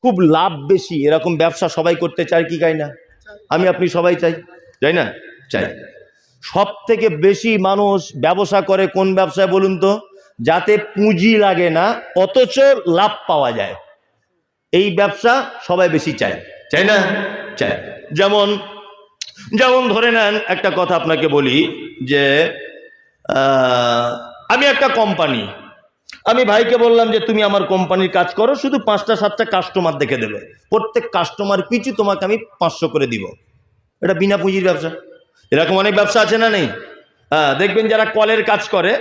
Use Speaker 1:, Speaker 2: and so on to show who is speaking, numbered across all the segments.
Speaker 1: খুব লাভ বেশি, এরকম ব্যবসা সবাই করতে চায় কি চায় না? আমি আপনি সবাই চাই, চাই না? চাই। সব থেকে বেশি মানুষ ব্যবসা করে কোন ব্যবসায় বলুন তো? যাতে পুঁজি লাগে না অথচ লাভ পাওয়া যায়, এই ব্যবসা সবাই বেশি চায়, চাই না? চায়। যেমন যেমন ধরে নেন, একটা কথা আপনাকে বলি যে আমি একটা কোম্পানি, আমি ভাইকে বললাম যে তুমি আমার কোম্পানির কাজ করো, শুধু 5টা 7টা কাস্টমার দেখে দেবে, প্রত্যেক কাস্টমার পিছু তোমাকে আমি 500 করে দিব। এটা বিনা পুঁজির ব্যবসা। এরকম অনেক ব্যবসা আছে না নেই? দেখবেন যারা কলের কাজ করে,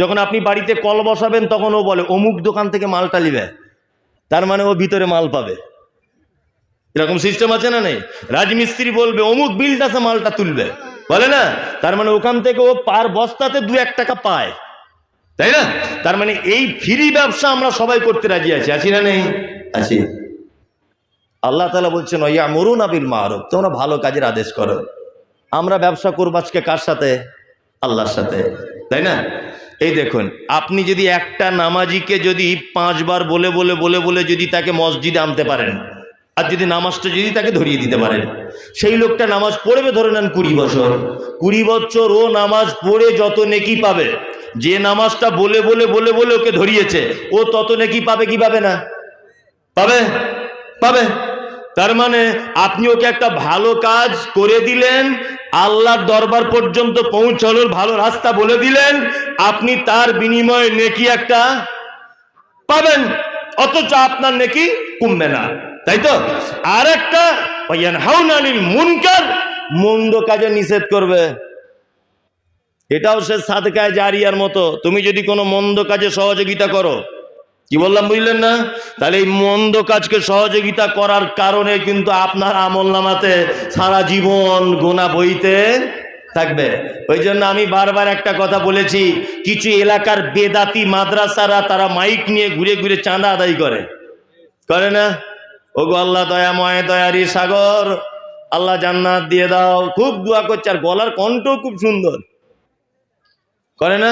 Speaker 1: যখন আপনি বাড়িতে কল বসাবেন তখন ও বলে অমুক দোকান থেকে মালটা নিবে, তার মানে ও ভিতরে মাল পাবে। এরকম সিস্টেম আছে না নেই? রাজমিস্ত্রি বলবে অমুক বিল্ডার্সে মালটা তুলবে, বলে না, তার মানে ওখান থেকে ও পার বস্তাতে 2-1 টাকা পায়, তাই না? তার মানে এই ফ্রি ব্যবসা আমরা সবাই করতে রাজি আছি, আছি না নেই? আছি। আল্লাহ তাআলা বলছেন ইয়ামুরুনা বিল মারুফ, তোমরা ভালো কাজের আদেশ করো। আমরা ব্যবসা করব আজকে কার সাথে? আল্লাহর সাথে, তাই না? এই দেখুন, আপনি যদি একটা নামাজিকে যদি 5 বার বলে বলে বলে বলে যদি তাকে মসজিদে আনতে পারেন, আর যদি নামাজটা যদি তাকে ধরিয়ে দিতে পারেন, সেই লোকটা নামাজ পড়বে ধরে নেন 20 বছর, 20 বছর ও নামাজ পড়ে যত নেকি পাবে, যে নামাজটা বলে বলে বলে বলে ওকে ধরিয়েছে ও তত নেকি পাবে কি পাবে না? পাবে, পাবে। তার মানে আপনি ওকে একটা ভালো কাজ করে দিলেন, আল্লাহর দরবার পর্যন্ত পৌঁছানোর ভালো রাস্তা বলে দিলেন, আপনি তার বিনিময়ে নেকি একটা পাবেন, অথচ আপনার নেকি কমবে না, তাই তো? আর একটা ওয়ায়ানহাউনা আনিল মুনকার, মন্দ কাজে নিষেধ করবে, এটাও সে সাদকায়ে জারিয়ার মতো। তুমি যদি কোনো মন্দ কাজে সহযোগিতা করো, কি বললাম বুঝলেন না? তাহলে এই মন্দ কাজকে সহযোগিতা করার কারণে কিন্তু আপনার আমলনামাতে সারা জীবন গুনাহ বইতে থাকবে। ওই জন্য আমি বারবার একটা কথা বলেছি, কিছু এলাকার বেদাতি মাদ্রাসারা তারা মাইক নিয়ে ঘুরে ঘুরে চাঁদা আদায় করে, করে না? ওগো আল্লাহ দয়াময় দয়ারি সাগর, আল্লাহ জান্নাত দিয়ে দাও, খুব দোয়া করছে, আর গলার কণ্ঠ খুব সুন্দর, করে না?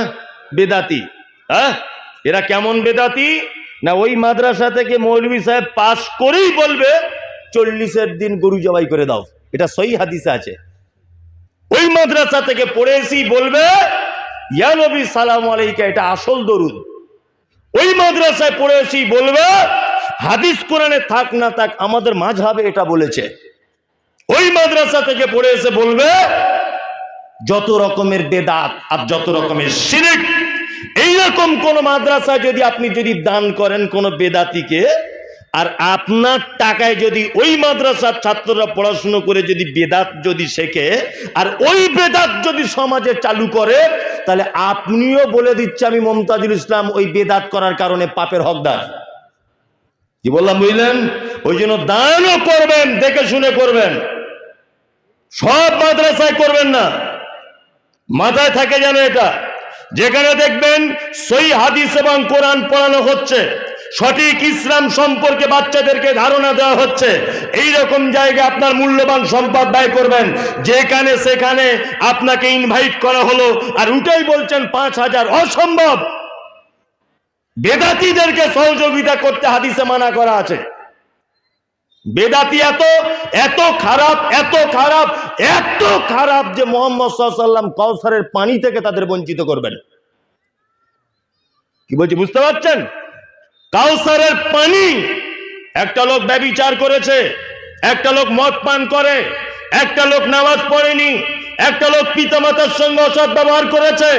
Speaker 1: বেদাতি। হ্যাঁ, এরা কেমন বেদাতি না, ওই মাদ্রাসা থেকে মৌলভী সাহেব পাশ করেই বলবে 40-এর দিন গরু জবাই করে দাও, এটা সহিহ হাদিসে আছে। ওই মাদ্রাসা থেকে পড়ে এসি বলবে ইয়া নবী সালাম আলাইকা, এটা আসল দরুদ। ওই মাদ্রাসায় পড়ে এসি বলবে হাদিস কোরআনে থাক না থাক আমাদের মাযহাবে এটা বলেছে। ওই মাদ্রাসা থেকে পড়ে এসে বলবে যত রকমের বেদাত আর যত রকমের শিরক। এইরকম কোন মাদ্রাসা যদি আপনি যদি দান করেন কোন বেদাতিকে, আর আপনার টাকায় যদি ওই মাদ্রাসার ছাত্ররা পড়াশুনো করে যদি বেদাত যদি শেখে, আর ওই বেদাত যদি সমাজে চালু করে, তাহলে আপনিও বলে দিচ্ছে আমি মমতাজুল ইসলাম ওই বেদাত করার কারণে পাপের হকদার। কি বললাম বুঝলেন? ওই জন্য দানও করবেন, দেখে শুনে করবেন, সব মাদ্রাসায় করবেন না। মাথায় থাকে যেন এটা, যেখানে দেখবেন সহিহ হাদিস এবং কোরআন পড়ানো হচ্ছে, সঠিক ইসলাম সম্পর্কে বাচ্চাদেরকে ধারণা দেওয়া হচ্ছে, এই রকম জায়গায় আপনার মূল্যবান সম্পদ ব্যয় করবেন। যেখানে সেখানে আপনাকে ইনভাইট করা হলো আর উঠাই বলছেন 5000, অসম্ভব। বেদাতীদেরকে সহযোগিতা করতে হাদিসে মানা করা আছে। বেদাতি এত এত খারাপ, এত খারাপ, এত খারাপ যে মুহাম্মদ সাল্লাল্লাহু আলাইহি ওয়াসাল্লাম কাউসারের পানি থেকে তাদের বঞ্চিত করবেন। কি বলছি বুঝতে পারছেন? কাউসারের পানি, একটা লোক ব্যভিচার করেছে, একটা লোক মদ পান করে, একটা লোক নামাজ পড়েনি, একটা লোক পিতামাতার সঙ্গে অসৎ ব্যবহার করেছে,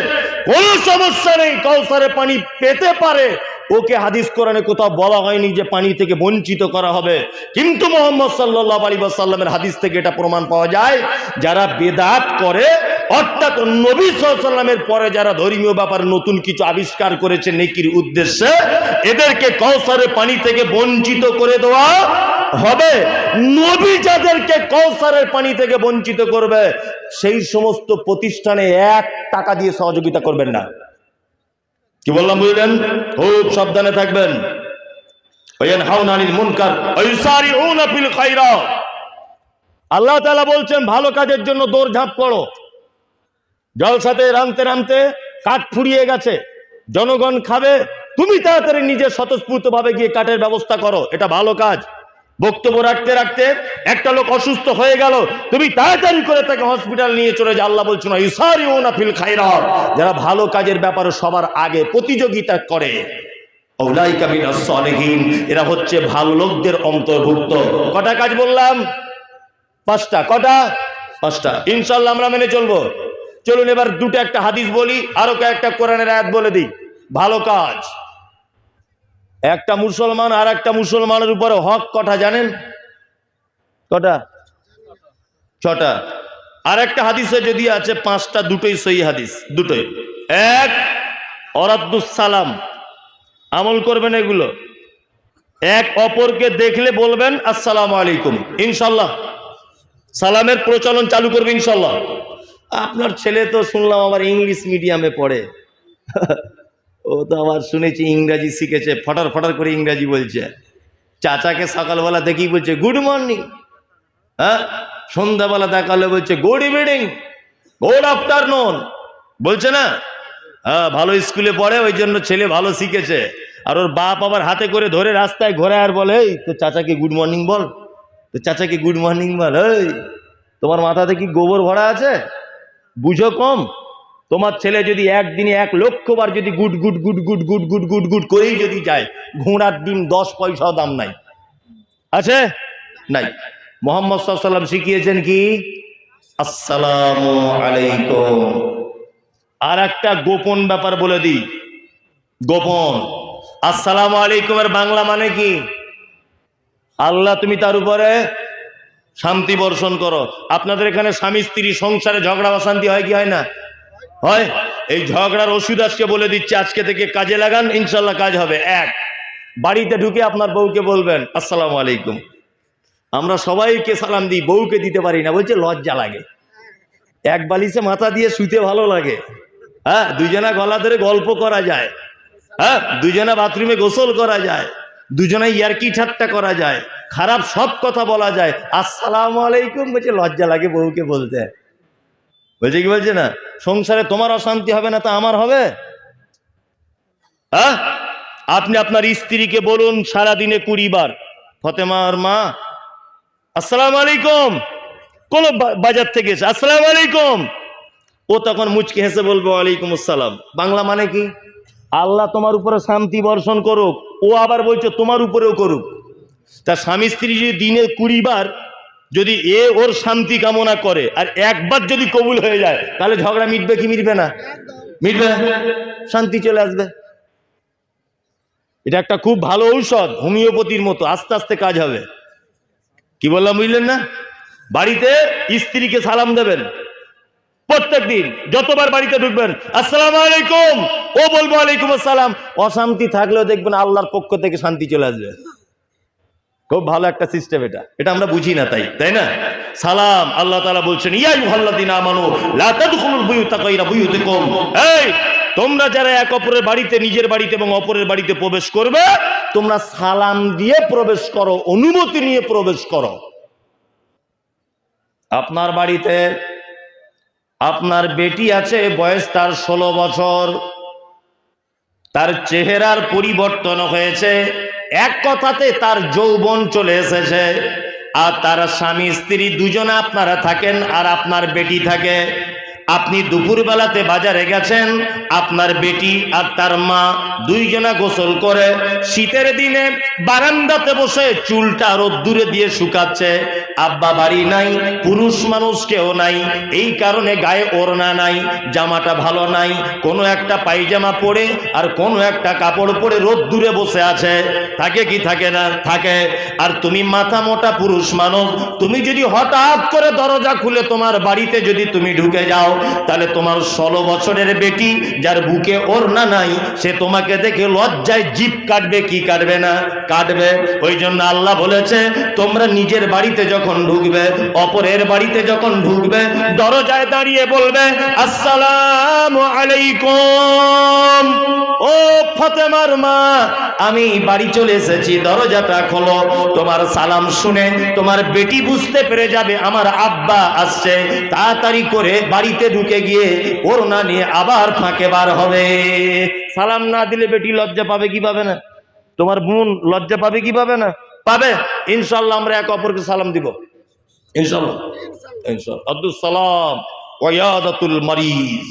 Speaker 1: কোনো সমস্যা নেই, কাউসারের পানি পেতে পারে। ওকে হাদিস কোরআনে কোথাও বলা হয়নি যে পানি থেকে বঞ্চিত করা হবে, কিন্তু মুহাম্মদ সাল্লাল্লাহু আলাইহি ওয়াসাল্লামের হাদিস থেকে এটা প্রমাণ পাওয়া যায়, যারা বেদাত করে, অর্থাৎ নবী সাল্লাল্লাহু আলাইহি ওয়াসাল্লামের পরে যারা ধর্মীয় ব্যাপারে নতুন কিছু আবিষ্কার করেছে নেকির উদ্দেশ্যে, এদেরকে কাউসারের পানি থেকে বঞ্চিত করে দেওয়া হবে। নবী যাদেরকে কাউসারের পানি থেকে বঞ্চিত করবে, সেই সমস্ত প্রতিষ্ঠানে 1 টাকা দিয়ে সহযোগিতা করবেন না। কি বললাম বুঝলেন? খুব সাবধানে থাকবেন। ওয়ায়ানহাউনা আনিল মুনকার ওয়া ইউসারিউনা ফিল খায়রাত। আল্লাহ তাআলা বলছেন ভালো কাজের জন্য দৌড়ঝাঁপ করো। জলসাতে রামতে রামতে কাঠ ফুরিয়ে গেছে, জনগণ খাবে, তুমি তাড়াতাড়ি নিজে স্বতঃস্ফূর্ত ভাবে গিয়ে কাঠের ব্যবস্থা করো, এটা ভালো কাজ। বক্তব্য রাখতে রাখতে একটা লোক অসুস্থ হয়ে গেল, তুমি তাড়াতাড়ি করে তাকে হসপিটাল নিয়ে চলে যাও। আল্লাহ বলছেন ইউসারিউনা ফিল খায়রাত, যারা ভালো কাজের ব্যাপারে সবার আগে প্রতিযোগিতা করে, উলাইকা মিনাস সালিহিন, এরা হচ্ছে ভালো লোকদের অন্তর্ভুক্ত। কটা কাজ বললাম? 5টা। কটা? 5টা। ইনশাআল্লাহ আমরা মেনে চলবো। চলুন এবার দুটো একটা হাদিস বলি, আরো কয়েকটা কোরআনের আয়াত বলে দিই। ভালো কাজ, একটা মুসলমান আর একটা মুসলমানের উপরে হক কটা জানেন? কটা? 6টা। আর একটা হাদিসে যদি আছে 5টা, দুটোই সহি হাদিস, দুটোই। এক, অরাদ্দুস সালাম, আমল করবেন এগুলো। এক অপরকে দেখলে বলবেন আসসালামু আলাইকুম, ইনশাল্লাহ। সালামের প্রচলন চালু করবে ইনশাল্লাহ। আপনার ছেলে তো শুনলাম আবার ইংলিশ মিডিয়ামে পড়ে, ও তো আবার শুনেছি ইংরাজি শিখেছে, ফটার ফটার করে ইংরাজি বলছে। চাচাকে সকালবেলা দেখি বলছে গুড মর্নিং, হ্যাঁ, সন্ধ্যাবেলা দেখালে বলছে গুড ইভিনিং, গুড আফটারনুন, বলছে না? হ্যাঁ, ভালো স্কুলে পড়ে, ওই জন্য ছেলে ভালো শিখেছে। আর ওর বাপ আবার হাতে করে ধরে রাস্তায় ঘোরে আর বলে এই তো চাচাকে গুড মর্নিং বল, তো চাচাকে গুড মর্নিং বল। এই তোমার মাথাতে কি গোবর ভরা আছে? বুঝো কম? তোমার ছেলে যদি একদিনে 1 লক্ষ বার যদি good good good good good good good good করেই যদি যায়, ঘোড়ার ডিম 10 পয়সাও দাম নাই, আছে? নাই। মুহাম্মদ সাল্লাল্লাহু আলাইহি ওয়াসাল্লাম শিখিয়েছেন কি? আসসালামু আলাইকুম। আর একটা গোপন ব্যাপার বলে দিই, গোপন। আসসালামু আলাইকুমের বাংলা মানে কি? আল্লাহ তুমি তার উপরে শান্তি বর্ষণ করো। আপনাদের এখানে স্বামী স্ত্রী সংসারে ঝগড়া অশান্তি হয় কি হয় না? হয়। এই ঝগড়ার ওষুধ আজকে বলে দিচ্ছে, আজকে থেকে কাজে লাগান, ইনশাল্লাহ কাজ হবে। 1, বাড়িতে ঢুকে আপনার বউকে বলবেন আসসালামু আলাইকুম। আমরা সবাইকে সালাম দিই, বউকে দিতে পারি না, বলছে লজ্জা লাগে। এক বালিশে মাথা দিয়ে শুতে ভালো লাগে, হ্যাঁ, দুজনা গলা ধরে গল্প করা যায়, হ্যাঁ, দুজনা বাথরুমে গোসল করা যায়, দুজনে ইয়ার্কি ঠাট্টা করা যায়, খারাপ সব কথা বলা যায়। আসসালামু আলাইকুম বলছে লজ্জা লাগে বউকে বলতে। বলছে কি? বলছে না সংসারে তোমার অশান্তি হবে না, তা আমার হবে? হ্যাঁ, আপনি আপনার স্ত্রীকে বলুন সারাদিনে 20 বার ফতেমার মা আসসালামু আলাইকুম, কোন বাজার থেকে এসে আসসালামু আলাইকুম, ও তখন মুচকি হেসে বলবে ওয়ালাইকুম আসসালাম। বাংলা মানে কি? আল্লাহ তোমার উপরে শান্তি বর্ষণ করুক, ও আবার বলছে তোমার উপরেও করুক। তা স্বামী স্ত্রী যদি দিনে 20 বার যদি ওর শান্তি কামনা করে আর একবার যদি কবুল হয়ে যায়, তাহলে ঝগড়া মিটবে কি মিটবে না? মিটবে, শান্তি চলে আসবে। এটা একটা খুব ভালো ঔষধ, হোমিওপ্যাথির মতো, আস্তে আস্তে কাজ হবে। কি বললাম বুঝলেন না? বাড়িতে স্ত্রীকে সালাম দেবেন প্রত্যেক দিন, যতবার বাড়িতে ঢুকবেন আসসালামু আলাইকুম, ও বলবো ওয়ালাইকুম আসসালাম। অশান্তি থাকলেও দেখবেন আল্লাহর পক্ষ থেকে শান্তি চলে আসবে। খুব ভালো একটা সিস্টেম এটা, এটা আমরা বুঝি না, তাই না? সালাম, আল্লাহ তাআলা বলছেন ইয়া আইয়ুহাল্লাযীনা আমানু লা তাদখুলুল বুয়ুতা গায়রা বুয়ুতিকুম, এই তোমরা যারা এক অপরের বাড়িতে, নিজের বাড়িতে এবং অপরের বাড়িতে প্রবেশ করবে, তোমরা সালাম দিয়ে প্রবেশ করো, অনুমতি নিয়ে প্রবেশ করো। আপনার বাড়িতে আপনার বেটি আছে, বয়স তার 16 বছর, তার চেহারার পরিবর্তন হয়েছে, এক কথাতে তার যৌবন চলে এসেছে, আর তার স্বামী স্ত্রী দুজনে আপনারা থাকেন আর আপনার বেটি থাকে। আপনি দুপুরবেলাতে বাজারে গেছেন, আপনার বেটি আর তার মা দুইজনা গোসল করে শীতের দিনে বারান্দাতে বসে চুলটা রোদ্দুরে দিয়ে শুকাচ্ছে। আব্বা বাড়ি নাই, পুরুষ মানুষ কেউ নাই, এই কারণে গায়ে ওড়না নাই, জামাটা ভালো নাই, কোনো একটা পায়জামা পরে আর কোনো একটা কাপড় পরে রোদ্দুরে বসে আছে। থাকে কি থাকে না? থাকে। আর তুমি মাথা মোটা পুরুষ মানুষ, তুমি যদি হঠাৎ করে দরজা খুলে তোমার বাড়িতে যদি তুমি ঢুকে যাও, তাহলে তোমার 16 বছরের বেটি যার বুকে ওড়না নাই, সে তোমাকে দেখে লজ্জায় জিভ কাটবে কি কাটবে না? কাটবে। ওই জন্য আল্লাহ বলেছে তোমরা নিজের বাড়িতে যখন ঢুকবে, অপরের বাড়িতে যখন ঢুকবে, দরজায় দাঁড়িয়ে বলবে আসসালামু আলাইকুম, ও ফাতেমার মা আমি বাড়ি চলে এসেছি, দরজাটা খোলো। তোমার সালাম শুনে তোমার বেটি বুঝতে পেরে যাবে আমার আব্বা আসছে, তাড়াতাড়ি করে বাড়িতে ঢুকে গিয়ে ওড়না নিয়ে আবার ফাঁকে বার হবে। সালাম না দিলে বেটি লজ্জা পাবে কি পাবে না? তোমার বোন লজ্জা পাবে কি পাবে না? পাবে ইনশাআল্লাহ। আমরা এক অপরকে সালাম দিব ইনশাআল্লাহ। ইনশাআল্লাহ। আব্দুস সালাম ওয়ায়াদাতুল মারিজ।